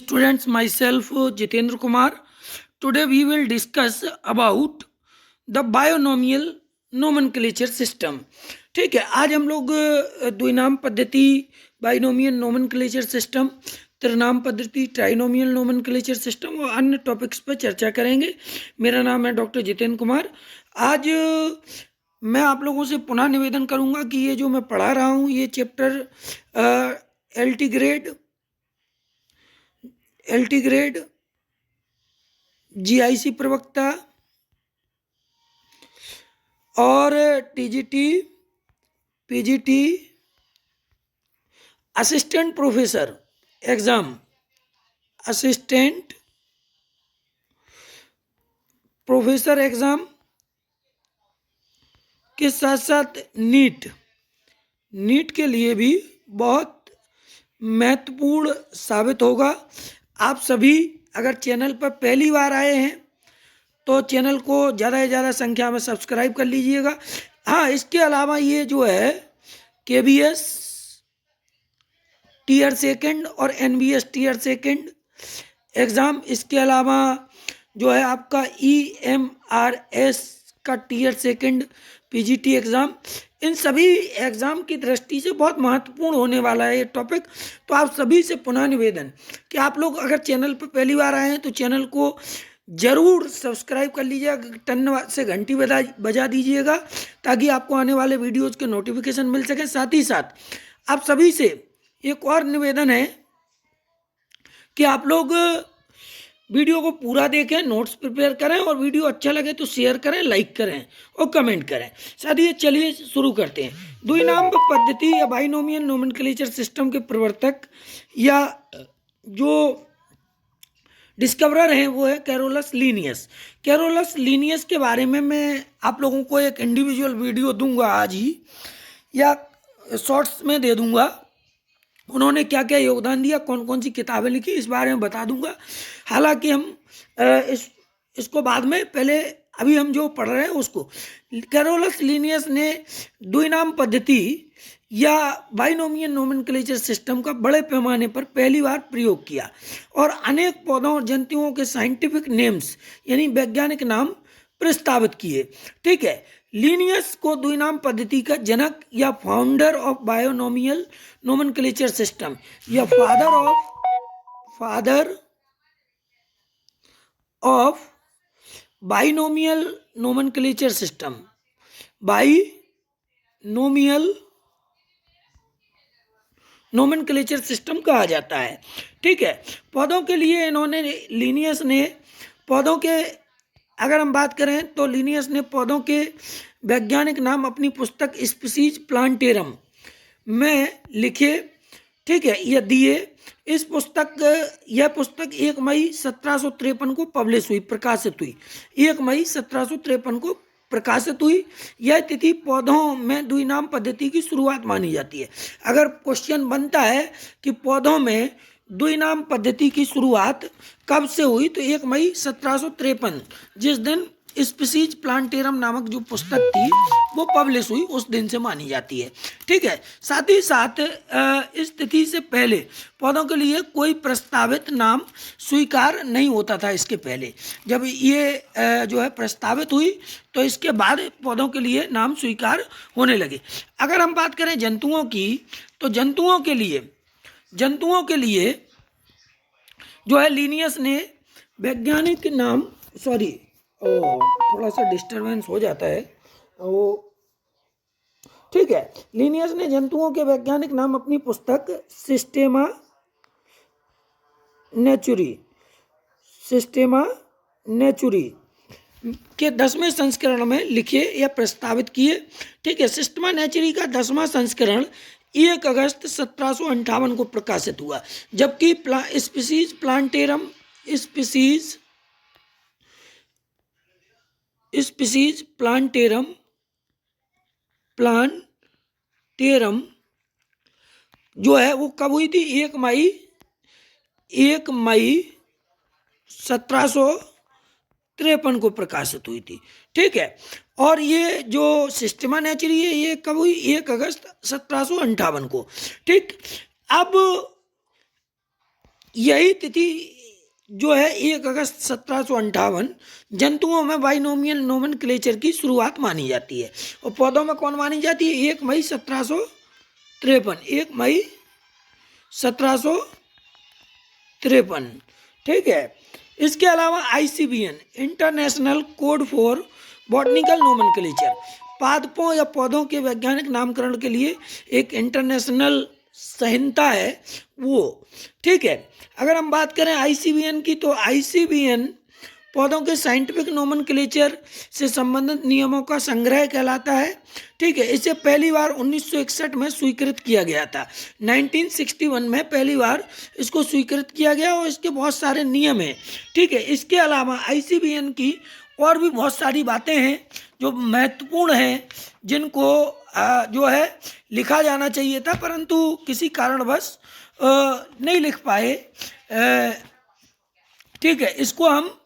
Students, myself Jitendra Kumar. Today we will discuss about the binomial nomenclature system. ठीक है, आज हम लोग द्विनाम पद्धति, बाइनोमियल नोमेनक्लेचर सिस्टम, त्रिनाम पद्धति, ट्राइनोमियल नोमेनक्लेचर सिस्टम और अन्य टॉपिक्स पर चर्चा करेंगे। मेरा नाम है डॉक्टर जितेंद्र कुमार। आज मैं आप लोगों से पुनः निवेदन करूंगा कि ये जो मैं पढ़ा रहा हूँ ये चैप्टर एलटी ग्रेड जीआईसी प्रवक्ता और TGT PGT assistant professor exam, assistant professor exam के साथ साथ नीट के लिए भी बहुत महत्वपूर्ण साबित होगा। आप सभी अगर चैनल पर पहली बार आए हैं तो चैनल को ज़्यादा से ज़्यादा संख्या में सब्सक्राइब कर लीजिएगा। हाँ, इसके अलावा ये जो है केबीएस टीयर सेकंड और एनबीएस टीयर सेकंड एग्ज़ाम, इसके अलावा जो है आपका ईएमआरएस का टीयर सेकंड पीजीटी एग्ज़ाम, इन सभी एग्ज़ाम की दृष्टि से बहुत महत्वपूर्ण होने वाला है ये टॉपिक। तो आप सभी से पुनः निवेदन कि आप लोग अगर चैनल पर पहली बार आए हैं तो चैनल को ज़रूर सब्सक्राइब कर लीजिएगा, टन से घंटी बजा दीजिएगा ताकि आपको आने वाले वीडियोज़ के नोटिफिकेशन मिल सके। साथ ही साथ आप सभी से एक और निवेदन है कि आप लोग वीडियो को पूरा देखें, नोट्स प्रिपेयर करें और वीडियो अच्छा लगे तो शेयर करें, लाइक करें और कमेंट करें। साथ ही चलिए शुरू करते हैं। द्विनाम पद्धति या बाइनोमियल नोमेनक्लेचर सिस्टम के प्रवर्तक या जो डिस्कवरर हैं वो है कैरोलस लीनियस। कैरोलस लीनियस के बारे में मैं आप लोगों को एक इंडिविजुअल वीडियो दूंगा आज ही, या शॉर्ट्स में दे दूंगा। उन्होंने क्या क्या योगदान दिया, कौन कौन सी किताबें लिखी, इस बारे में बता दूंगा। हालांकि हम इसको बाद में, पहले अभी हम जो पढ़ रहे हैं उसको। कैरोलस लीनियस ने द्विनाम पद्धति या बाइनोमियल नोमेनक्लेचर सिस्टम का बड़े पैमाने पर पहली बार प्रयोग किया और अनेक पौधों और जंतुओं के साइंटिफिक नेम्स यानी वैज्ञानिक नाम प्रस्तावित किए। ठीक है, लीनियस को द्विनाम पद्धति का जनक या founder of binomial nomenclature system या father of binomial nomenclature system, binomial nomenclature system कहा जाता है। ठीक है, पौधों के लिए इन्होंने, लीनियस ने पौधों के, अगर हम बात करें तो लीनियस ने पौधों के वैज्ञानिक नाम अपनी पुस्तक स्पीसीज प्लांटेरम में लिखे। ठीक है, यह दिए। यह पुस्तक 1 मई 1753 को पब्लिश हुई, प्रकाशित हुई। 1 मई 1753 को प्रकाशित हुई। यह तिथि पौधों में द्विनाम पद्धति की शुरुआत मानी जाती है। अगर क्वेश्चन बनता है कि पौधों में द्विनाम पद्धति की शुरुआत कब से हुई, तो 1 मई 1753, जिस दिन स्पीसीज प्लांटेरम नामक जो पुस्तक थी वो पब्लिश हुई, उस दिन से मानी जाती है। ठीक है, साथ ही साथ इस तिथि से पहले पौधों के लिए कोई प्रस्तावित नाम स्वीकार नहीं होता था। इसके पहले जब ये जो है प्रस्तावित हुई तो इसके बाद पौधों के लिए नाम स्वीकार होने लगे। अगर हम बात करें जंतुओं की, तो जंतुओं के लिए जो है लीनियस ने वैज्ञानिक नाम, सॉरी थोड़ा सा डिस्टरबेंस हो जाता है वो। ठीक है, लीनियस ने जंतुओं के वैज्ञानिक नाम अपनी पुस्तक सिस्टेमा नेचुरी के 10वें संस्करण में लिखे या प्रस्तावित किए। ठीक है, सिस्टेमा नेचुरी का 10वां संस्करण 1 अगस्त 1758 को प्रकाशित हुआ, जबकि स्पीसीज प्लांटेरम जो है वो कब हुई थी, 1 मई 1753 को प्रकाशित हुई थी। ठीक है, और ये जो सिस्टेमा नेचुरी है ये कब हुई, 1 अगस्त 1758 को। ठीक, अब यही तिथि जो है 1 अगस्त 1758 जंतुओं में बाइनोमियल नोमेनक्लेचर की शुरुआत मानी जाती है। और पौधों में कौन मानी जाती है? 1 मई 1753, 1 मई 1753। ठीक है। इसके अलावा ICBN international code for botanical nomenclature, पादपों या पौधों के वैज्ञानिक नामकरण के लिए एक इंटरनेशनल संहिता है वो। ठीक है। अगर हम बात करें ICBN की, तो ICBN पौधों के साइंटिफिक नोमेनक्लेचर से संबंधित नियमों का संग्रह कहलाता है। ठीक है। इसे पहली बार 1961 में स्वीकृत किया गया था। 1961 में पहली बार इसको स्वीकृत किया गया और इसके बहुत सारे नियम हैं। ठीक है। इसके अलावा ICBN की और भी बहुत सारी बातें हैं जो महत्वपूर्ण हैं, जिनको जो है लिखा जाना चाहिए था, परंतु किसी कारणवश नहीं लिख पाए। ठीक है। इसको हम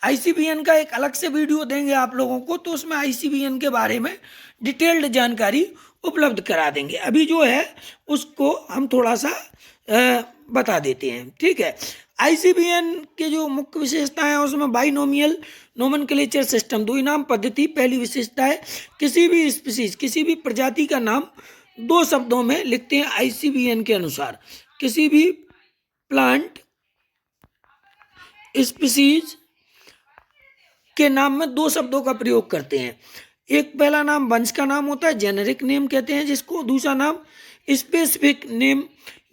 ICBN का एक अलग से वीडियो देंगे आप लोगों को, तो उसमें ICBN के बारे में डिटेल्ड जानकारी उपलब्ध करा देंगे। अभी जो है उसको हम थोड़ा सा बता देते हैं। ठीक है। ICBN के जो मुख्य विशेषताएं हैं उसमें बाइनोमियल नोमेनक्लेचर सिस्टम, द्विनाम पद्धति पहली विशेषता है। किसी भी स्पीसीज, किसी भी प्रजाति का नाम 2 शब्दों में लिखते हैं ICBN के अनुसार। किसी भी प्लांट स्पीसीज के नाम में 2 शब्दों का प्रयोग करते हैं। एक पहला नाम वंश का नाम होता है, जेनेरिक नेम कहते हैं जिसको। दूसरा नाम स्पेसिफिक नेम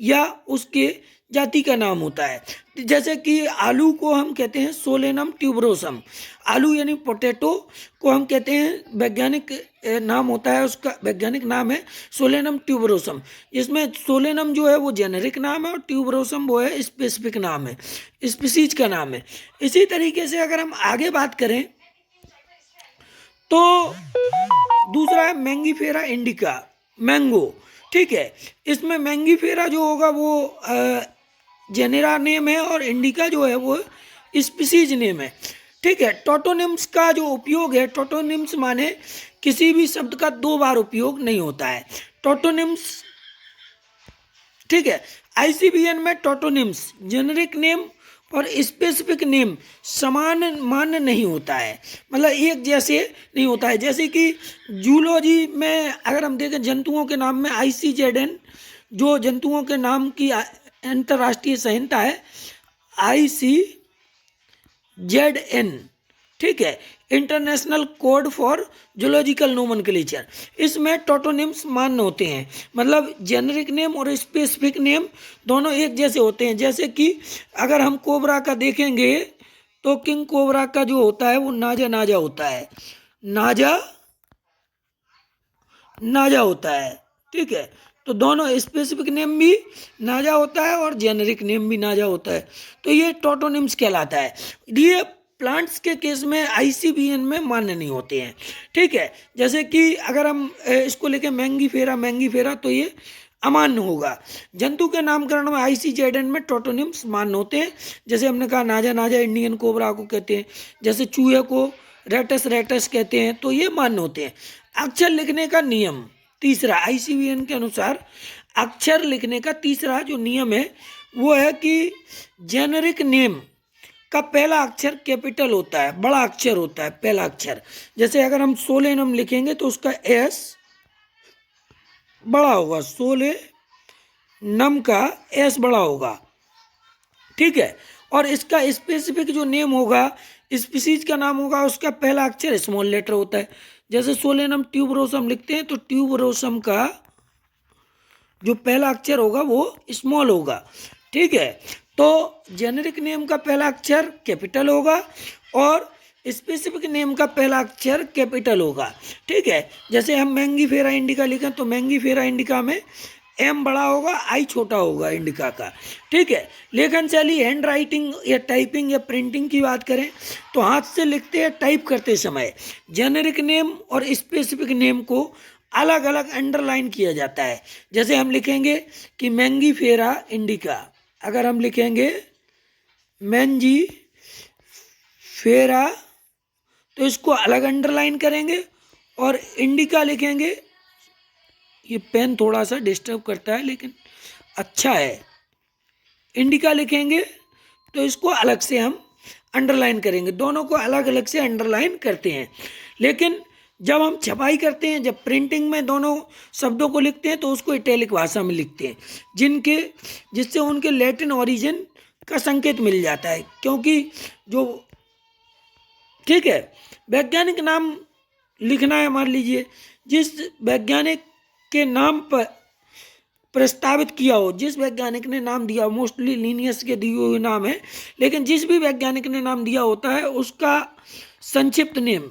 या उसके जाति का नाम होता है। जैसे कि आलू को हम कहते हैं सोलेनम ट्यूबरोसम। आलू यानी पोटैटो को हम कहते हैं, वैज्ञानिक नाम होता है, उसका वैज्ञानिक नाम है सोलेनम ट्यूबरोसम। इसमें सोलेनम जो है वो जेनेरिक नाम है और ट्यूबरोसम वो है स्पेसिफिक नाम है, स्पीसीज का नाम है। इसी तरीके से अगर हम आगे बात करें तो दूसरा है मैंगीफेरा इंडिका, मैंगो। ठीक है। इसमें मैंगीफेरा जो होगा वो जेनेरा नेम है और इंडिका जो है वो स्पीसीज नेम है। ठीक है। टोटोनिम्स का जो उपयोग है, टोटोनिम्स माने किसी भी शब्द का 2 बार उपयोग नहीं होता है, टोटोनिम्स। ठीक है। ICBN में टोटोनिम्स, जेनेरिक नेम और स्पेसिफिक नेम समान मान्य नहीं होता है, मतलब एक जैसे नहीं होता है। जैसे कि जूलॉजी में अगर हम देखें जंतुओं के नाम में ICZN जो जंतुओं के नाम की अंतर्राष्ट्रीय संहिता है, ICZN। ठीक है। International code for zoological nomenclature. इसमें टोटोनिम्स मान्य होते हैं, मतलब जेनेरिक नेम और स्पेसिफिक नेम दोनों एक जैसे होते हैं। जैसे कि अगर हम कोबरा का देखेंगे तो किंग कोबरा का जो होता है वो नाजा नाजा होता है, नाजा नाजा होता है। ठीक है। तो दोनों स्पेसिफिक नेम भी नाजा होता है और जेनेरिक नेम भी नाजा होता है, तो ये टोटोनिम्स कहलाता है। ये प्लांट्स के केस में ICBN में मान्य नहीं होते हैं। ठीक है। जैसे कि अगर हम इसको लेके मैंगीफेरा, मैंगीफेरा तो ये अमान्य होगा। जंतु के नामकरण में ICZN में टोटोनिम्स मान्य होते हैं। जैसे हमने कहा नाजा नाजा इंडियन कोबरा को कहते हैं, जैसे चूहे को रेटस रेटस कहते हैं, तो ये मान्य होते हैं। अक्षर लिखने का नियम तीसरा, ICBN के अनुसार अक्षर लिखने का तीसरा जो नियम है वो है कि जेनेरिक नेम का पहला अक्षर कैपिटल होता है, बड़ा अक्षर होता है पहला अक्षर। जैसे अगर हम सोलेनम लिखेंगे तो उसका S बड़ा होगा, सोलेनम का S बड़ा होगा। ठीक है। और इसका स्पेसिफिक जो नेम होगा, स्पीसीज का नाम होगा, उसका पहला अक्षर स्मॉल लेटर होता है। जैसे सोलेनम ट्यूबरोसम लिखते हैं तो ट्यूबरोसम का जो पहला अक्षर होगा वो स्मॉल होगा। ठीक है। तो जेनेरिक नेम का पहला अक्षर कैपिटल होगा और स्पेसिफिक नेम का पहला अक्षर कैपिटल होगा। ठीक है। जैसे हम मैंगीफेरा इंडिका लिखें तो मैंगीफेरा इंडिका में M बड़ा होगा, I छोटा होगा इंडिका का। ठीक है। लेखन शैली, हैंड राइटिंग या टाइपिंग या प्रिंटिंग की बात करें तो हाथ से लिखते हैं टाइप करते समय जेनेरिक नेम और स्पेसिफिक नेम को अलग अलग अंडरलाइन किया जाता है। जैसे हम लिखेंगे कि मैंगीफेरा इंडिका, अगर हम लिखेंगे मैंजीफेरा तो इसको अलग अंडरलाइन करेंगे, और इंडिका लिखेंगे, ये पेन थोड़ा सा डिस्टर्ब करता है लेकिन अच्छा है, इंडिका लिखेंगे तो इसको अलग से हम अंडरलाइन करेंगे, दोनों को अलग अलग से अंडरलाइन करते हैं। लेकिन जब हम छपाई करते हैं, जब प्रिंटिंग में दोनों शब्दों को लिखते हैं तो उसको इटैलिक भाषा में लिखते हैं, जिससे उनके लैटिन ओरिजिन का संकेत मिल जाता है। क्योंकि जो ठीक है, वैज्ञानिक नाम लिखना है, मान लीजिए जिस वैज्ञानिक के नाम पर प्रस्तावित किया हो, जिस वैज्ञानिक ने नाम दिया, मोस्टली लीनियस के दिए हुए नाम है, लेकिन जिस भी वैज्ञानिक ने नाम दिया होता है उसका संक्षिप्त नेम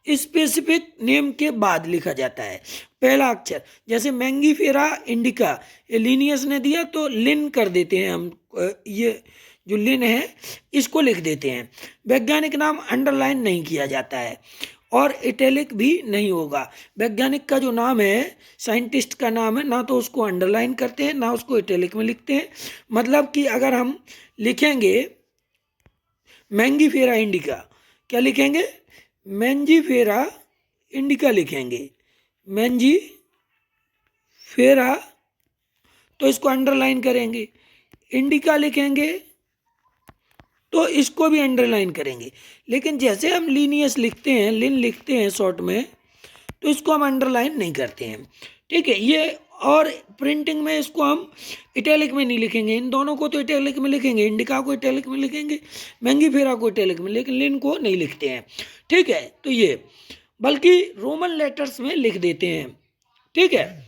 स्पेसिफिक नेम के बाद लिखा जाता है, पहला अक्षर। जैसे मैंगीफेरा इंडिका, ये लीनियस ने दिया तो लिन कर देते हैं हम, ये जो लिन है इसको लिख देते हैं। वैज्ञानिक नाम अंडरलाइन नहीं किया जाता है और इटैलिक भी नहीं होगा। वैज्ञानिक का जो नाम है, साइंटिस्ट का नाम है, ना तो उसको अंडरलाइन करते हैं ना उसको इटैलिक में लिखते हैं। मतलब कि अगर हम लिखेंगे मैंगीफेरा इंडिका, क्या लिखेंगे? मैंजीफेरा इंडिका लिखेंगे, मैंजीफेरा, तो इसको अंडरलाइन करेंगे। इंडिका लिखेंगे तो इसको भी अंडरलाइन करेंगे। लेकिन जैसे हम लीनियस लिखते हैं, लिन लिखते हैं शॉर्ट में, तो इसको हम अंडरलाइन नहीं करते हैं, ठीक है ये। और प्रिंटिंग में इसको हम इटैलिक में नहीं लिखेंगे, इन दोनों को तो इटैलिक में लिखेंगे, इंडिका को इटैलिक में लिखेंगे, मैंगीफेरा को इटैलिक में, लेकिन लिन को नहीं लिखते हैं, ठीक है। तो ये बल्कि रोमन लेटर्स में लिख देते हैं, ठीक है।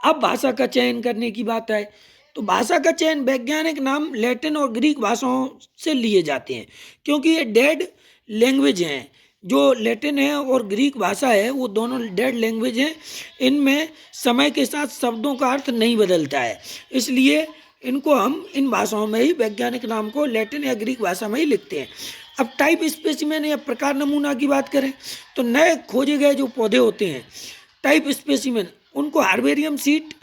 अब भाषा का चयन करने की बात है, तो भाषा का चयन, वैज्ञानिक नाम लैटिन और ग्रीक भाषाओं से लिए जाते हैं, क्योंकि ये डेड लैंग्वेज हैं। जो लैटिन है और ग्रीक भाषा है वो दोनों डेड लैंग्वेज हैं, इनमें समय के साथ शब्दों का अर्थ नहीं बदलता है, इसलिए इनको हम इन भाषाओं में ही वैज्ञानिक नाम को लैटिन या ग्रीक भाषा में ही लिखते हैं। अब टाइप स्पेसिमेन या प्रकार नमूना की बात करें तो नए खोजे गए जो पौधे होते हैं टाइप स्पेसिमेन, उनको हार्बेरियम शीट,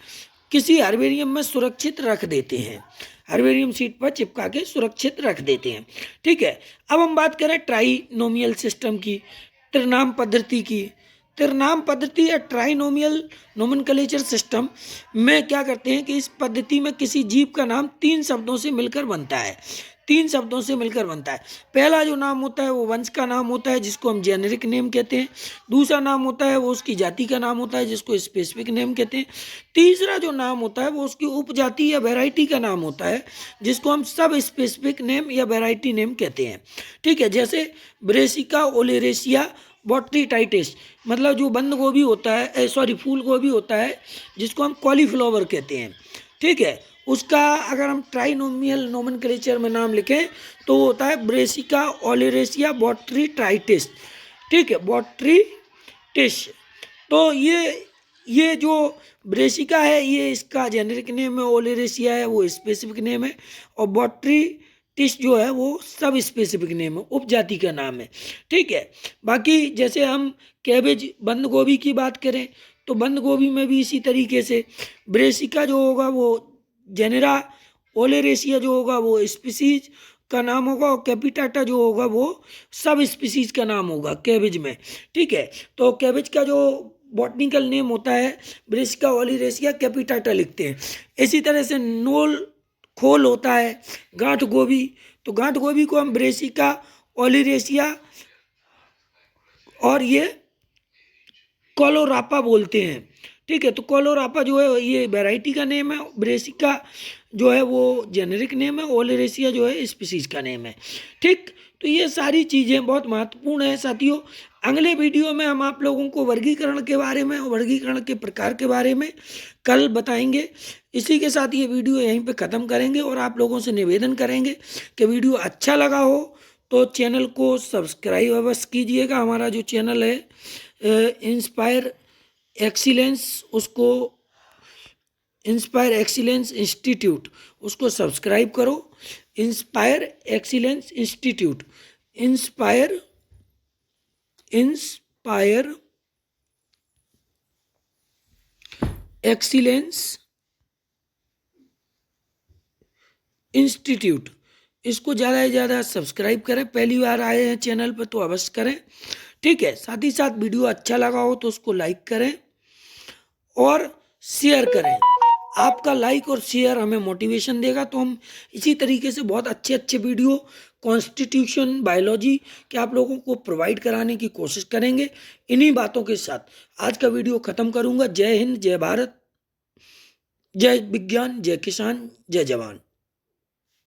किसी हार्बेरियम में सुरक्षित रख देते हैं, हार्बेरियम शीट पर चिपका के सुरक्षित रख देते हैं, ठीक है। अब हम बात करें ट्राइनोमियल सिस्टम की, त्रिनाम पद्धति की। त्रिनाम पद्धति या ट्राइनोमियल नोमेनक्लेचर सिस्टम में क्या करते हैं कि इस पद्धति में किसी जीव का नाम 3 शब्दों से मिलकर बनता है, 3 शब्दों से मिलकर बनता है। पहला जो नाम होता है वो वंश का नाम होता है जिसको हम जेनेरिक नेम कहते हैं, दूसरा नाम होता है वो उसकी जाति का नाम होता है जिसको स्पेसिफिक नेम कहते हैं, तीसरा जो नाम होता है वो उसकी उपजाति या वैरायटी का नाम होता है जिसको हम सब स्पेसिफिक नेम या वैरायटी नेम कहते हैं, ठीक है। जैसे ब्रेसिका ओलेरेसिया बॉट्रीटाइटिस, मतलब जो बंद गोभी होता है, फूल गोभी होता है जिसको हम कॉलीफ्लावर कहते हैं, ठीक है, उसका अगर हम ट्राइनोमियल नोमेनक्लेचर में नाम लिखें तो होता है ब्रेसिका ओलेरेसिया बॉट्रीटाइटिस, ठीक है, बॉट्रीटिस। तो ये जो ब्रेसिका है ये इसका जेनेरिक नेम है, ओलेरेसिया है वो स्पेसिफिक नेम है, और बॉट्रीटिस जो है वो सब स्पेसिफिक नेम है, उपजाति का नाम है, ठीक है। बाकी जैसे हम कैबेज बंद गोभी की बात करें तो बंद गोभी में भी इसी तरीके से ब्रेसिका जो होगा वो जेनेरा, ओलेरेसिया जो होगा वो स्पीसीज का नाम होगा, और कैपिटाटा जो होगा वो सब स्पीसीज का नाम होगा कैबेज में, ठीक है। तो कैबेज का जो बॉटनिकल नेम होता है ब्रेसिका ओलेरेसिया कैपिटाटा लिखते हैं। इसी तरह से नोल खोल होता है गांठ गोभी, तो गांठ गोभी को हम ब्रेसिका ओलेरेसिया और ये कोलोरापा बोलते हैं, ठीक है। तो कोलोरापा जो है ये वैरायटी का नेम है, ब्रेसिका जो है वो जेनेरिक नेम है, ओलेरेसिया जो है स्पीसीज का नेम है, ठीक। तो ये सारी चीज़ें बहुत महत्वपूर्ण है साथियों। अगले वीडियो में हम आप लोगों को वर्गीकरण के बारे में, वर्गीकरण के प्रकार के बारे में कल बताएंगे। इसी के साथ ये वीडियो यहीं पे ख़त्म करेंगे और आप लोगों से निवेदन करेंगे कि वीडियो अच्छा लगा हो तो चैनल को सब्सक्राइब अवश्य कीजिएगा। हमारा जो चैनल है इंस्पायर एक्सीलेंस, उसको इंस्पायर एक्सीलेंस इंस्टीट्यूट, उसको सब्सक्राइब करो। Inspire excellence institute, inspire excellence institute, इसको ज़्यादा से ज़्यादा सब्सक्राइब करें। पहली बार आए हैं चैनल पर तो अवश्य करें, ठीक है। साथ ही साथ वीडियो अच्छा लगा हो तो उसको लाइक करें और शेयर करें। आपका लाइक और शेयर हमें मोटिवेशन देगा, तो हम इसी तरीके से बहुत अच्छे अच्छे वीडियो कॉन्स्टिट्यूशन बायोलॉजी के आप लोगों को प्रोवाइड कराने की कोशिश करेंगे। इन्हीं बातों के साथ आज का वीडियो खत्म करूंगा। जय हिंद, जय भारत, जय विज्ञान, जय किसान, जय जवान।